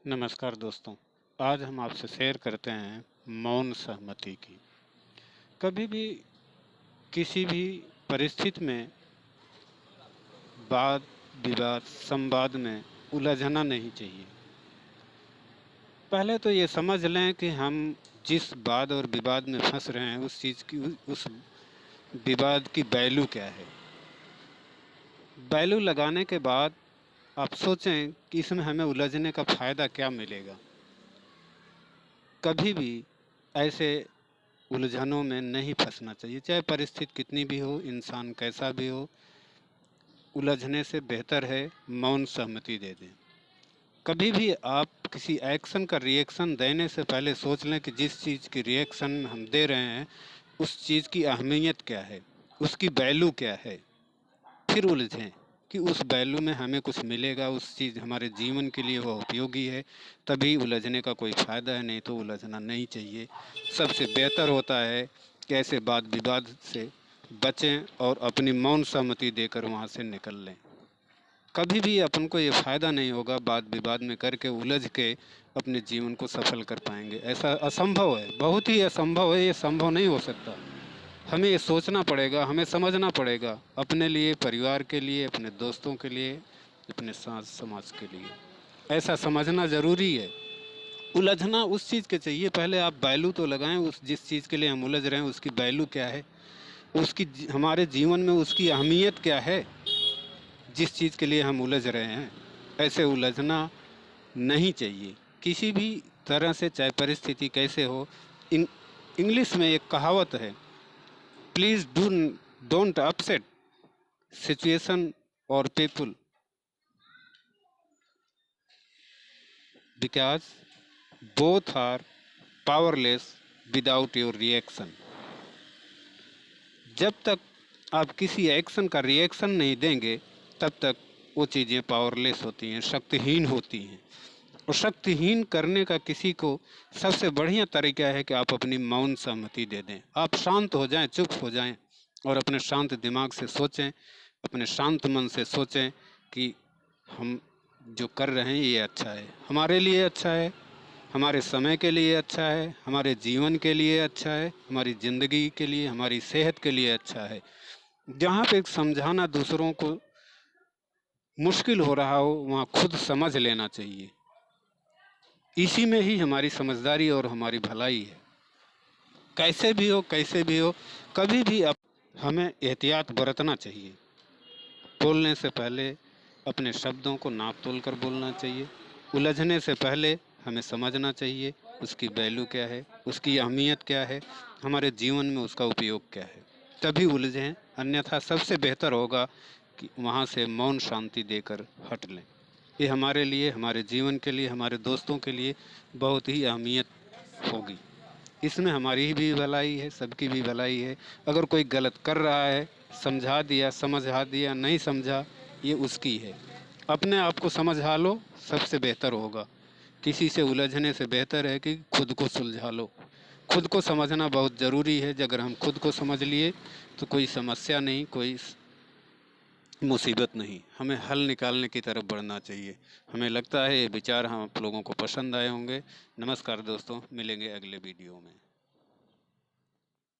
नमस्कार दोस्तों। आज हम आपसे शेयर करते हैं मौन सहमति की। कभी भी किसी भी परिस्थिति में वाद विवाद संवाद में उलझना नहीं चाहिए। पहले तो ये समझ लें कि हम जिस वाद और विवाद में फंस रहे हैं उस चीज़ की उस विवाद की वैल्यू क्या है। वैल्यू लगाने के बाद आप सोचें कि इसमें हमें उलझने का फ़ायदा क्या मिलेगा। कभी भी ऐसे उलझनों में नहीं फंसना चाहिए, चाहे परिस्थिति कितनी भी हो, इंसान कैसा भी हो। उलझने से बेहतर है मौन सहमति दे दें। कभी भी आप किसी एक्शन का रिएक्शन देने से पहले सोच लें कि जिस चीज़ की रिएक्शन हम दे रहे हैं उस चीज़ की अहमियत क्या है, उसकी वैल्यू क्या है। फिर उलझें कि उस वैल्यू में हमें कुछ मिलेगा, उस चीज़ हमारे जीवन के लिए वह उपयोगी है, तभी उलझने का कोई फ़ायदा है, नहीं तो उलझना नहीं चाहिए। सबसे बेहतर होता है कि ऐसे वाद विवाद से बचें और अपनी मौन सहमति देकर वहाँ से निकल लें। कभी भी अपन को ये फ़ायदा नहीं होगा वाद विवाद में करके उलझ के अपने जीवन को सफल कर पाएंगे। ऐसा असंभव है, बहुत ही असंभव है, ये संभव नहीं हो सकता। हमें ये सोचना पड़ेगा, हमें समझना पड़ेगा, अपने लिए, परिवार के लिए, अपने दोस्तों के लिए, अपने साथ समाज के लिए। ऐसा समझना ज़रूरी है। उलझना उस चीज़ के चाहिए, पहले आप वैल्यू तो लगाएं, उस जिस चीज़ के लिए हम उलझ रहे हैं उसकी वैल्यू क्या है, उसकी हमारे जीवन में उसकी अहमियत क्या है, जिस चीज़ के लिए हम उलझ रहे हैं। ऐसे उलझना नहीं चाहिए किसी भी तरह से, चाहे परिस्थिति कैसे हो। इंग्लिश में एक कहावत है, प्लीज डोंट अपसेट सिचुएशन और people because both are powerless without your reaction. जब तक आप किसी एक्शन का रिएक्शन नहीं देंगे तब तक वो चीज़ें पावरलेस होती हैं, शक्तिहीन होती हैं। और शक्तिहीन करने का किसी को सबसे बढ़िया तरीका है कि आप अपनी मौन सहमति दे दें। आप शांत हो जाएं, चुप हो जाएं और अपने शांत दिमाग से सोचें, अपने शांत मन से सोचें कि हम जो कर रहे हैं ये अच्छा है, हमारे लिए अच्छा है, हमारे समय के लिए अच्छा है, हमारे जीवन के लिए अच्छा है, हमारी ज़िंदगी के लिए, हमारी सेहत के लिए अच्छा है। जहाँ पे समझाना दूसरों को मुश्किल हो रहा हो वहाँ खुद समझ लेना चाहिए। इसी में ही हमारी समझदारी और हमारी भलाई है। कैसे भी हो, कैसे भी हो, कभी भी हमें एहतियात बरतना चाहिए। बोलने से पहले अपने शब्दों को नाप तोल कर बोलना चाहिए। उलझने से पहले हमें समझना चाहिए उसकी वैल्यू क्या है, उसकी अहमियत क्या है, हमारे जीवन में उसका उपयोग क्या है, तभी उलझें। अन्यथा सबसे बेहतर होगा कि वहाँ से मौन शांति देकर हट लें। ये हमारे लिए, हमारे जीवन के लिए, हमारे दोस्तों के लिए बहुत ही अहमियत होगी। इसमें हमारी भी भलाई है, सबकी भी भलाई है। अगर कोई गलत कर रहा है, समझा दिया, समझा दिया, नहीं समझा, ये उसकी है। अपने आप को समझा लो, सबसे बेहतर होगा। किसी से उलझने से बेहतर है कि खुद को सुलझा लो। खुद को समझना बहुत ज़रूरी है। अगर हम खुद को समझ लिए तो कोई समस्या नहीं, कोई मुसीबत नहीं, हमें हल निकालने की तरफ बढ़ना चाहिए। हमें लगता है ये विचार हम आप लोगों को पसंद आए होंगे। नमस्कार दोस्तों, मिलेंगे अगले वीडियो में।